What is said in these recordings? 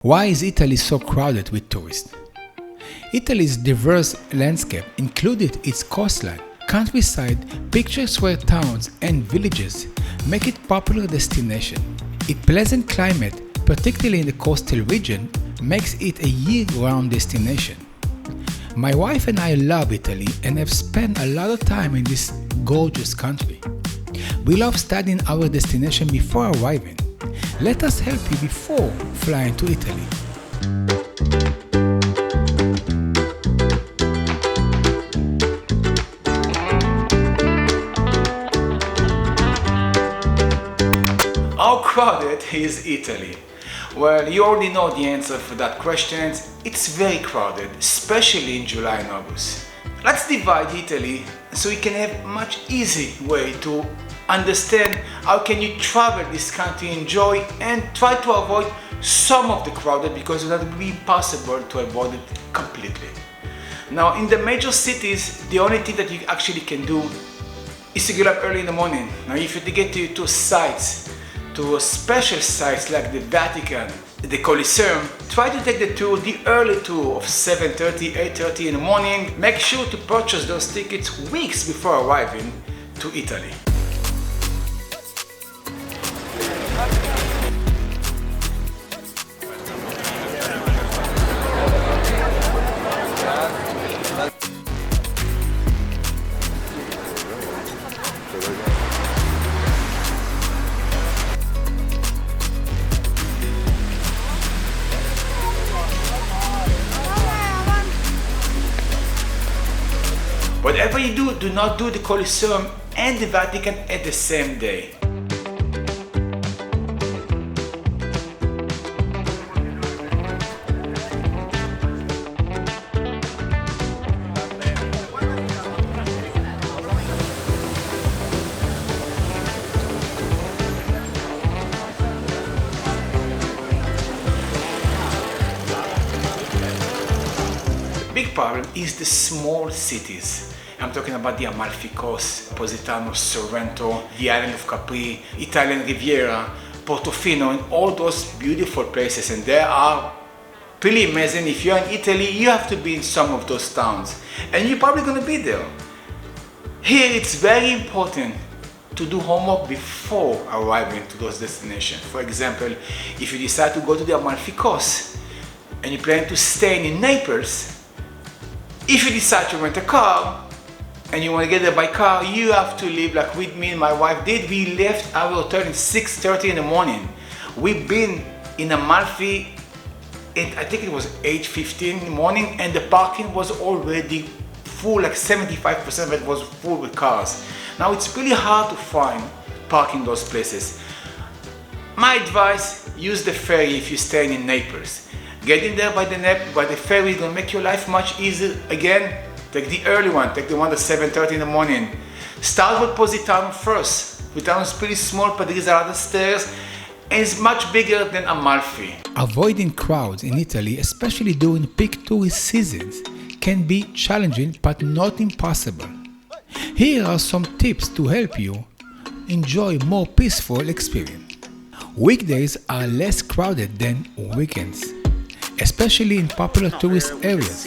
Why is Italy so crowded with tourists? Italy's diverse landscape included its coastline, countryside, picturesque towns and villages make it a popular destination. Its pleasant climate, particularly in the coastal region, makes it a year-round destination. My wife and I love Italy and have spent a lot of time in this gorgeous country. We love studying our destination before arriving. Let us help you before flying to Italy. How crowded is Italy? Well, you already know the answer for that question. It's very crowded, especially in July and August. Let's divide Italy so you can have a much easy way to understand how can you travel this country, enjoy and try to avoid some of the crowded because it will be impossible to avoid it completely. Now in the major cities, the only thing that you actually can do is to get up early in the morning. Now if you get to sites, to special sites like the Vatican, the Colosseum, try to take the early tour of 7:30, 8:30 in the morning. Make sure to purchase those tickets weeks before arriving to Italy. Whatever you do, do not do the Colosseum and the Vatican at the same day. The big problem is the small cities. I'm talking about the Amalfi Coast, Positano, Sorrento, the island of Capri, Italian Riviera, Portofino, and all those beautiful places. And they are pretty amazing. If you're in Italy, you have to be in some of those towns. And you're probably going to be there. Here, it's very important to do homework before arriving to those destinations. For example, if you decide to go to the Amalfi Coast and you plan to stay in Naples, if you decide to rent a car, and you want to get there by car, you have to leave like with me and my wife did. We left our hotel at 6:30 in the morning. We've been in Amalfi at I think it was 8:15 in the morning, and the parking was already full, like 75% of it was full with cars. Now it's really hard to find parking in those places. My advice, use the ferry if you're staying in Naples. Getting there by the ferry is going to make your life much easier. Again, take the early one, take the one at 7:30 in the morning. Start with Positano first. Positano is pretty small, but there is a lot of stairs and it's much bigger than Amalfi. Avoiding crowds in Italy, especially during peak tourist seasons, can be challenging but not impossible. Here are some tips to help you enjoy a more peaceful experience. Weekdays are less crowded than weekends, especially in popular tourist areas.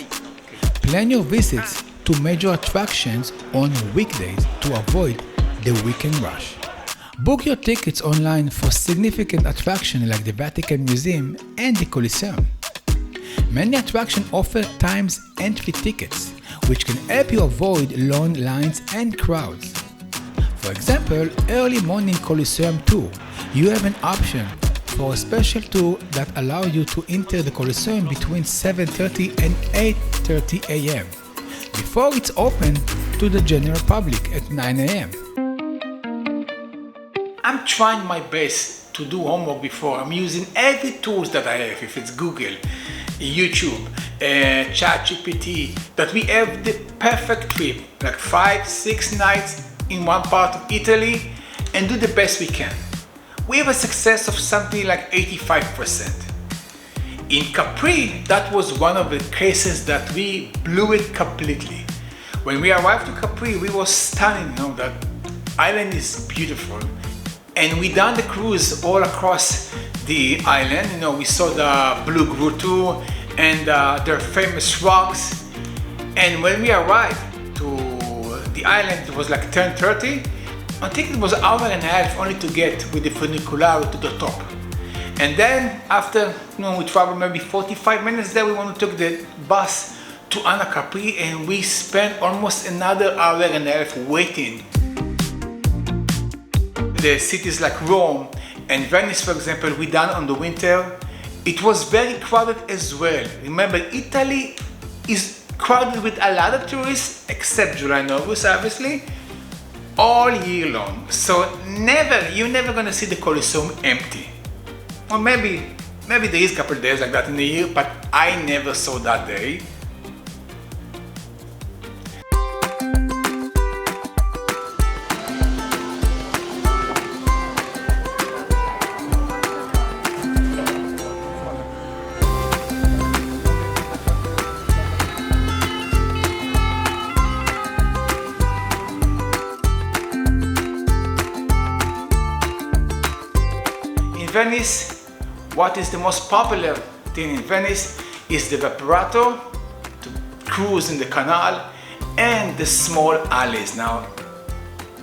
Plan your visits to major attractions on weekdays to avoid the weekend rush. Book your tickets online for significant attractions like the Vatican Museum and the Colosseum. Many attractions offer times entry tickets, which can help you avoid long lines and crowds. For example, early morning Colosseum tour, you have an option for a special tour that allows you to enter the Colosseum between 7:30 and 8:30 a.m. before it's open to the general public at 9 a.m. I'm trying my best to do homework before. I'm using every tools that I have, if it's Google, YouTube, ChatGPT, that we have the perfect trip, like 5-6 nights in one part of Italy, and do the best we can. We have a success of something like 85%. In Capri, that was one of the cases that we blew it completely. When we arrived to Capri, we were stunned, that island is beautiful. And we done the cruise all across the island. You know, we saw the Blue Grotto and their famous rocks. And when we arrived to the island, it was like 10:30. I think it was an hour and a half only to get with the funiculare to the top. And then after, we traveled maybe 45 minutes there, we want to take the bus to Capri, and we spent almost another hour and a half waiting. The cities like Rome and Venice, for example, we done on the winter. It was very crowded as well. Remember, Italy is crowded with a lot of tourists, except July and August, obviously, all year long. So you're never gonna see the Colosseum empty. Or maybe there is a couple days like that in the year, but I never saw that day. Venice, what is the most popular thing in Venice is the vaporato, to cruise in the canal, and the small alleys. Now,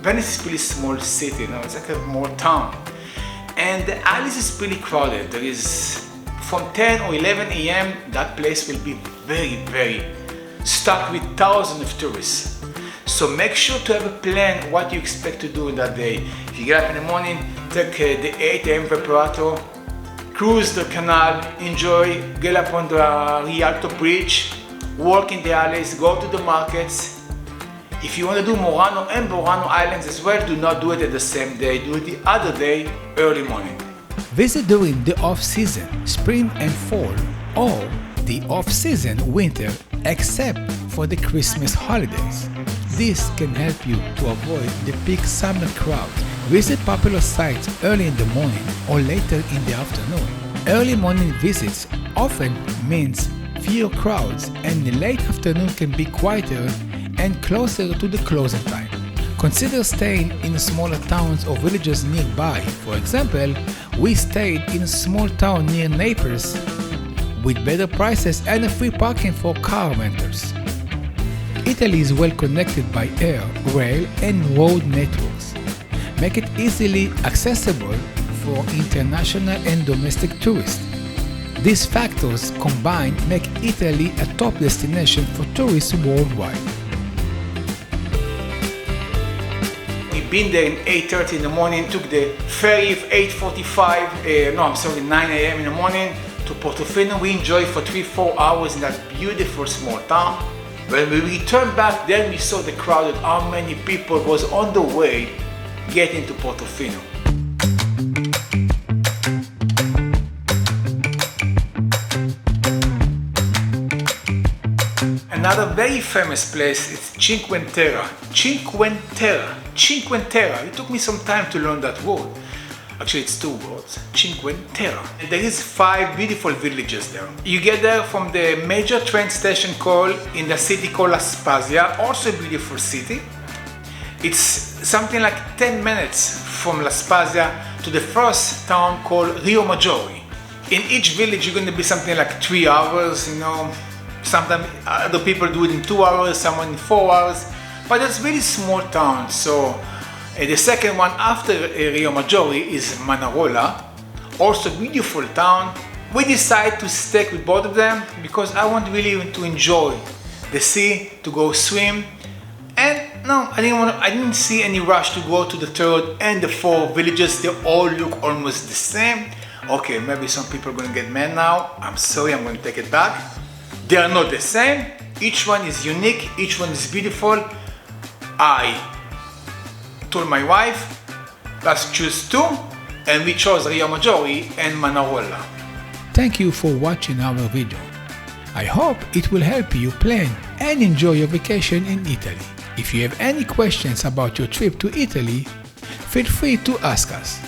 Venice is a really small city, it's like a more town. And the alleys is really crowded. There is, from 10 or 11 a.m., that place will be very, very stuck with thousands of tourists. So make sure to have a plan what you expect to do in that day. If you get up in the morning, take the 8 a.m. vaporato, cruise the canal, enjoy, get up on the Rialto Bridge, walk in the alleys, go to the markets. If you want to do Murano and Burano Islands as well, do not do it at the same day, do it the other day, early morning. Visit during the off-season, spring and fall, or the off-season, winter, except for the Christmas holidays. This can help you to avoid the peak summer crowd. Visit popular sites early in the morning or later in the afternoon. Early morning visits often means fewer crowds, and the late afternoon can be quieter and closer to the closing time. Consider staying in smaller towns or villages nearby. For example, we stayed in a small town near Naples with better prices and a free parking for car renters. Italy is well connected by air, rail, and road networks. Make it easily accessible for international and domestic tourists. These factors combined make Italy a top destination for tourists worldwide. We've been there at 8:30 in the morning, took the ferry of 9 a.m. in the morning to Portofino. We enjoyed for 3-4 hours in that beautiful small town. When we returned back, then we saw the crowd, how many people was on the way getting to Portofino. Another very famous place is Cinque Terre. Cinque Terre. Cinque Terre. It took me some time to learn that word. Actually, it's 2 words. Cinque Terre. And there is 5 beautiful villages there. You get there from the major train station in the city called La Spezia, also a beautiful city. It's something like 10 minutes from La Spezia to the first town called Riomaggiore. In each village, you're going to be something like 3 hours, Sometimes other people do it in 2 hours, someone in 4 hours, but it's really small town. So the second one after Riomaggiore is Manarola, also beautiful town. We decided to stick with both of them because I want really to enjoy the sea, to go swim, and I didn't see any rush to go to the 3rd and the 4th villages. They all look almost the same. Okay, maybe some people are going to get mad now. I'm sorry, I'm going to take it back. They are not the same. Each one is unique, each one is beautiful. I told my wife, let's choose 2, and we chose Riomaggiore and Manarola. Thank you for watching our video. I hope it will help you plan and enjoy your vacation in Italy. If you have any questions about your trip to Italy, feel free to ask us.